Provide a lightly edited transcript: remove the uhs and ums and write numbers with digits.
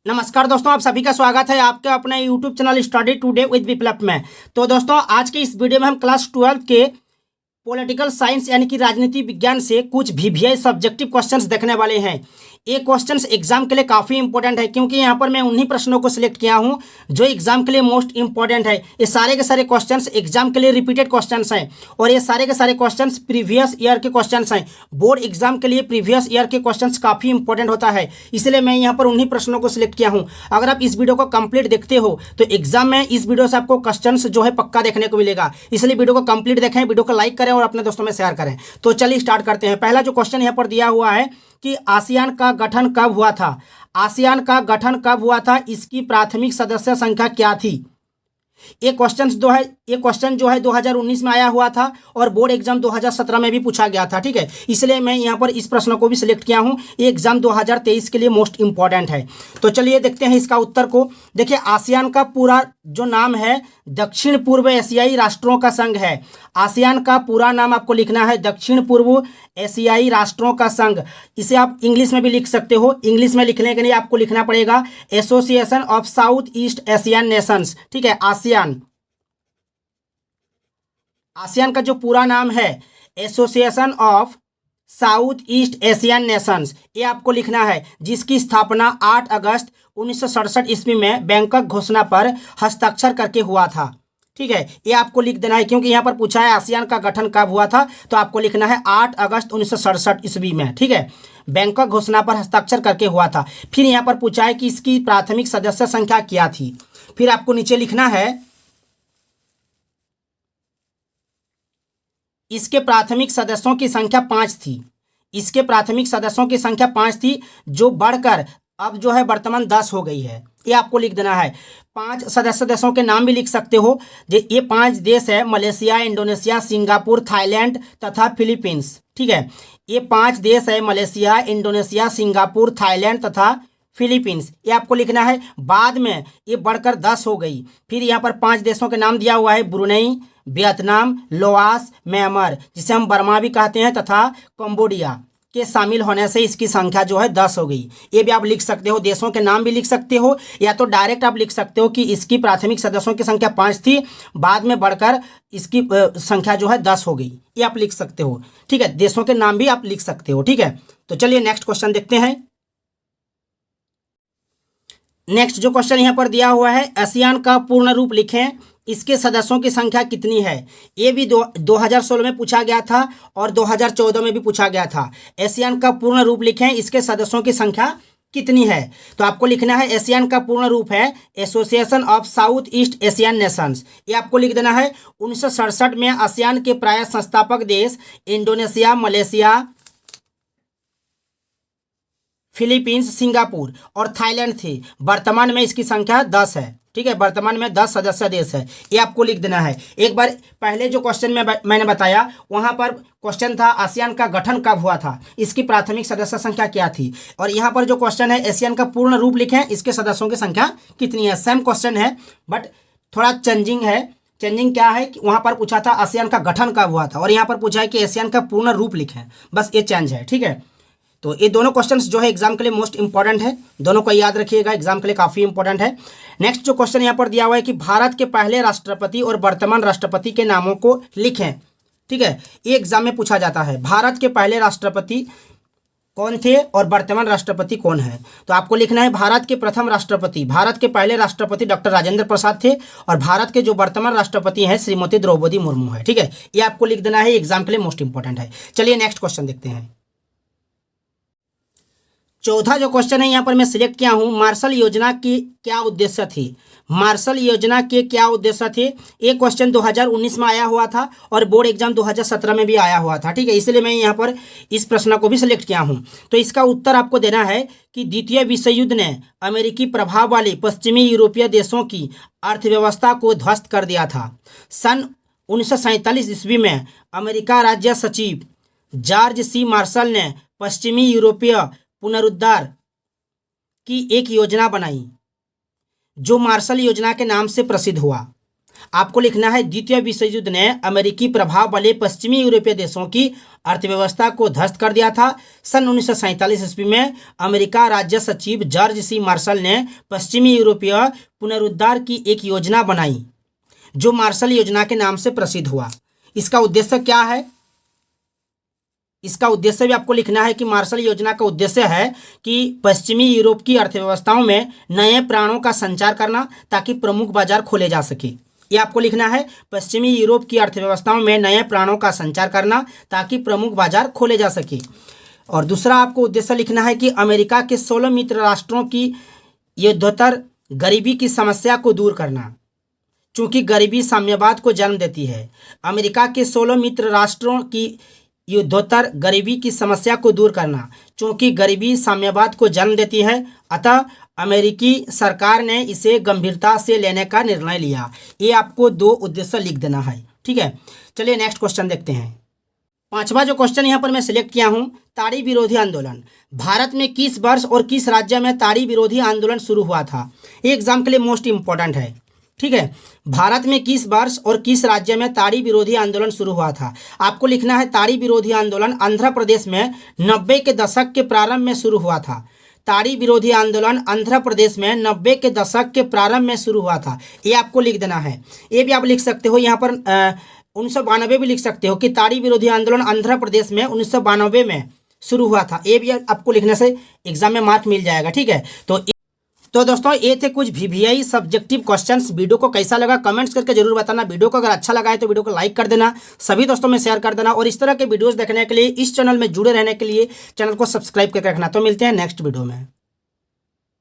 नमस्कार दोस्तों, आप सभी का स्वागत है आपके अपने YouTube channel study today with Viplav में। तो दोस्तों, आज के इस वीडियो में हम क्लास 12 के पॉलिटिकल साइंस यानी कि राजनीति विज्ञान से कुछ VVI सब्जेक्टिव क्वेश्चंस देखने वाले हैं। ये क्वेश्चंस एग्जाम के लिए काफ़ी इंपॉर्टेंट है, क्योंकि यहाँ पर मैं उन्हीं प्रश्नों को सिलेक्ट किया हूँ जो एग्जाम के लिए मोस्ट इंपॉर्टेंट है। ये सारे के सारे क्वेश्चंस एग्जाम के लिए रिपीटेड क्वेश्चंस हैं और ये सारे के सारे क्वेश्चंस प्रीवियस ईयर के क्वेश्चंस हैं। बोर्ड एग्जाम के लिए प्रीवियस ईयर के क्वेश्चंस काफ़ी इंपॉर्टेंट होता है, इसलिए मैं यहाँ पर उन्हीं प्रश्नों को सिलेक्ट किया हूँ। अगर आप इस वीडियो को कंप्लीट देखते हो तो एग्जाम में इस वीडियो से आपको क्वेश्चन जो है पक्का देखने को मिलेगा, इसलिए वीडियो को कंप्लीट देखें, वीडियो को लाइक करें और अपने दोस्तों में शेयर करें। तो चलिए स्टार्ट करते हैं। पहला जो क्वेश्चन यहाँ पर दिया हुआ है कि आसियान का गठन कब हुआ था। आसियान का गठन कब हुआ था, इसकी प्राथमिक सदस्य संख्या क्या थी। ये क्वेश्चन जो है 2019 में आया हुआ था और बोर्ड एग्जाम 2017 में भी पूछा गया था। ठीक है, इसलिए मैं यहाँ पर इस प्रश्न को भी सिलेक्ट किया हूँ। ये एग्जाम 2023 के लिए मोस्ट इंपॉर्टेंट है। तो चलिए देखते हैं इसका उत्तर को। देखिए, आसियान का पूरा जो नाम है दक्षिण पूर्व एशियाई राष्ट्रों का संघ है। आसियान का पूरा नाम आपको लिखना है दक्षिण पूर्व एशियाई राष्ट्रों का संघ। इसे आप इंग्लिश में भी लिख सकते हो। इंग्लिश में लिखने के लिए आपको लिखना पड़ेगा association of south east Asian Nations. ठीक है, आसियान का जो पूरा नाम है association of south east Asian Nations, ये आपको लिखना है, जिसकी स्थापना 8 अगस्त 1967 ईस्वी में बैंकॉक घोषणा पर हस्ताक्षर करके हुआ था। ठीक है, ये आपको लिख देना है, क्योंकि यहाँ पर पूछा है आसियान का गठन कब हुआ था, तो आपको लिखना है 8 अगस्त 1967 ईस्वी में। ठीक है, बैंकॉक घोषणा पर हस्ताक्षर करके हुआ था। फिर यहाँ पर पूछा है कि इसकी प्राथमिक सदस्य संख्या क्या थी। फिर आपको नीचे लिखना है इसके प्राथमिक सदस्यों की संख्या 5 थी। इसके प्राथमिक सदस्यों की संख्या 5 थी, जो बढ़कर अब जो है वर्तमान 10 हो गई है। ये आपको लिख देना है। 5 सदस्य देशों के नाम भी लिख सकते हो। ये 5 देश है मलेशिया, इंडोनेशिया, सिंगापुर, थाईलैंड तथा फिलीपींस। ठीक है, ये 5 देश है मलेशिया, इंडोनेशिया, सिंगापुर, थाईलैंड तथा फिलीपींस। ये आपको लिखना है। बाद में ये बढ़कर 10 हो गई। फिर यहाँ पर 5 देशों के नाम दिया हुआ है ब्रुनेई, वियतनाम, लाओस, म्यांमार, जिसे हम बर्मा भी कहते हैं, तथा कंबोडिया के शामिल होने से इसकी संख्या जो है 10 हो गई। ये भी आप लिख सकते हो। देशों के नाम भी लिख सकते हो, या तो डायरेक्ट आप लिख सकते हो कि इसकी प्राथमिक सदस्यों की संख्या 5 थी, बाद में बढ़कर इसकी संख्या जो है 10 हो गई। ये आप लिख सकते हो। ठीक है, देशों के नाम भी आप लिख सकते हो। ठीक है, तो चलिए नेक्स्ट क्वेश्चन देखते हैं। नेक्स्ट जो क्वेश्चन यहाँ पर दिया हुआ है, आसियान का पूर्ण रूप लिखें, इसके सदस्यों की संख्या कितनी है। ये भी 2016 में पूछा गया था और 2014 में भी पूछा गया था। आसियान का पूर्ण रूप लिखें, इसके सदस्यों की संख्या कितनी है। तो आपको लिखना है आसियान का पूर्ण रूप है association of south east Asian Nations. ये आपको लिख देना है। 1967 में आसियान के प्राय संस्थापक देश इंडोनेशिया, मलेशिया, फिलीपींस, सिंगापुर और थाईलैंड थे। वर्तमान में इसकी संख्या 10 है। ठीक है, वर्तमान में 10 सदस्य देश है। ये आपको लिख देना है। एक बार पहले जो क्वेश्चन में मैंने बताया, वहां पर क्वेश्चन था आसियान का गठन कब हुआ था, इसकी प्राथमिक सदस्य संख्या क्या थी। और यहाँ पर जो क्वेश्चन है आसियान का पूर्ण रूप लिखें, इसके सदस्यों की संख्या कितनी है। सेम क्वेश्चन है, बट थोड़ा चेंजिंग है। चेंजिंग क्या है कि वहाँ पर पूछा था आसियान का गठन कब हुआ था और यहाँ पर पूछा है कि आसियान का पूर्ण रूप लिखें। बस ये चेंज है। ठीक है, तो ये दोनों क्वेश्चंस जो है एग्जाम के लिए मोस्ट इंपॉर्टेंट है, दोनों को याद रखिएगा, एग्जाम के लिए काफ़ी इंपॉर्टेंट है। नेक्स्ट जो क्वेश्चन यहाँ पर दिया हुआ है कि भारत के पहले राष्ट्रपति और वर्तमान राष्ट्रपति के नामों को लिखें। ठीक है, ये एग्जाम में पूछा जाता है। भारत के पहले राष्ट्रपति कौन थे और वर्तमान राष्ट्रपति कौन है। तो आपको लिखना है भारत के प्रथम राष्ट्रपति, भारत के पहले राष्ट्रपति डॉक्टर राजेंद्र प्रसाद थे और भारत के जो वर्तमान राष्ट्रपति हैं श्रीमती द्रौपदी मुर्मू है। ठीक है, ये आपको लिख देना है, एग्जाम के लिए मोस्ट इंपॉर्टेंट है। चलिए नेक्स्ट क्वेश्चन देखते हैं। चौथा जो क्वेश्चन है यहाँ पर मैं सिलेक्ट किया हूँ, मार्शल योजना की क्या उद्देश्य थी। मार्शल योजना के क्या उद्देश्य थे। ये क्वेश्चन 2019 में आया हुआ था और बोर्ड एग्जाम 2017 में भी आया हुआ था। ठीक है, इसलिए मैं यहाँ पर इस प्रश्न को भी सिलेक्ट किया हूँ। तो इसका उत्तर आपको देना है कि द्वितीय विश्व युद्ध ने अमेरिकी प्रभाव वाले पश्चिमी यूरोपीय देशों की अर्थव्यवस्था को ध्वस्त कर दिया था। सन 1947 ईस्वी में अमेरिका राज्य सचिव जॉर्ज सी मार्शल ने पश्चिमी यूरोपीय पुनरुद्धार की एक योजना बनाई, जो मार्शल योजना के नाम से प्रसिद्ध हुआ। आपको लिखना है द्वितीय विश्व युद्ध ने अमेरिकी प्रभाव वाले पश्चिमी यूरोपीय देशों की अर्थव्यवस्था को ध्वस्त कर दिया था। सन 1947 ईस्वी में अमेरिका राज्य सचिव जॉर्ज सी मार्शल ने पश्चिमी यूरोपीय पुनरुद्धार की एक योजना बनाई जो मार्शल योजना के नाम से प्रसिद्ध हुआ। इसका उद्देश्य क्या है? इसका उद्देश्य भी आपको लिखना है कि मार्शल योजना का उद्देश्य है कि पश्चिमी यूरोप की अर्थव्यवस्थाओं में नए प्राणों का संचार करना ताकि प्रमुख बाजार खोले जा सके। ये आपको लिखना है, पश्चिमी यूरोप की अर्थव्यवस्थाओं में नए प्राणों का संचार करना ताकि प्रमुख बाजार खोले जा सके। और दूसरा आपको उद्देश्य लिखना है कि अमेरिका के 16 मित्र राष्ट्रों की युद्धोत्तर गरीबी की समस्या को दूर करना, चूंकि गरीबी साम्यवाद को जन्म देती है। अमेरिका के 16 मित्र राष्ट्रों की युद्धोत्तर गरीबी की समस्या को दूर करना, चूंकि गरीबी साम्यवाद को जन्म देती है, अतः अमेरिकी सरकार ने इसे गंभीरता से लेने का निर्णय लिया। ये आपको 2 उद्देश्य लिख देना है। ठीक है, चलिए नेक्स्ट क्वेश्चन देखते हैं। 5वां जो क्वेश्चन यहाँ पर मैं सिलेक्ट किया हूँ, ताड़ी विरोधी आंदोलन। भारत में किस वर्ष और किस राज्य में ताड़ी विरोधी आंदोलन शुरू हुआ था? ये एग्जाम के लिए मोस्ट इंपॉर्टेंट है। ठीक है, भारत में किस वर्ष और किस राज्य में ताड़ी विरोधी आंदोलन शुरू हुआ था? आपको लिखना है ताड़ी विरोधी आंदोलन आंध्र प्रदेश में 90 के दशक के प्रारंभ में शुरू हुआ था। ताड़ी विरोधी आंदोलन आंध्र प्रदेश में 90 के दशक के प्रारंभ में शुरू हुआ था। ये आपको लिख देना है। ये भी आप लिख सकते हो, यहाँ पर 1992 भी लिख सकते हो कि ताड़ी विरोधी आंदोलन आंध्र प्रदेश में 1992 में शुरू हुआ था। ये भी आपको लिखने से एग्जाम में मार्क मिल जाएगा। ठीक है, तो दोस्तों ये थे कुछ VVI सब्जेक्टिव क्वेश्चंस। वीडियो को कैसा लगा कमेंट्स करके जरूर बताना। वीडियो को अगर अच्छा लगा है तो वीडियो को लाइक कर देना, सभी दोस्तों में शेयर कर देना, और इस तरह के वीडियोस देखने के लिए, इस चैनल में जुड़े रहने के लिए चैनल को सब्सक्राइब करके रखना। तो मिलते हैं नेक्स्ट वीडियो में।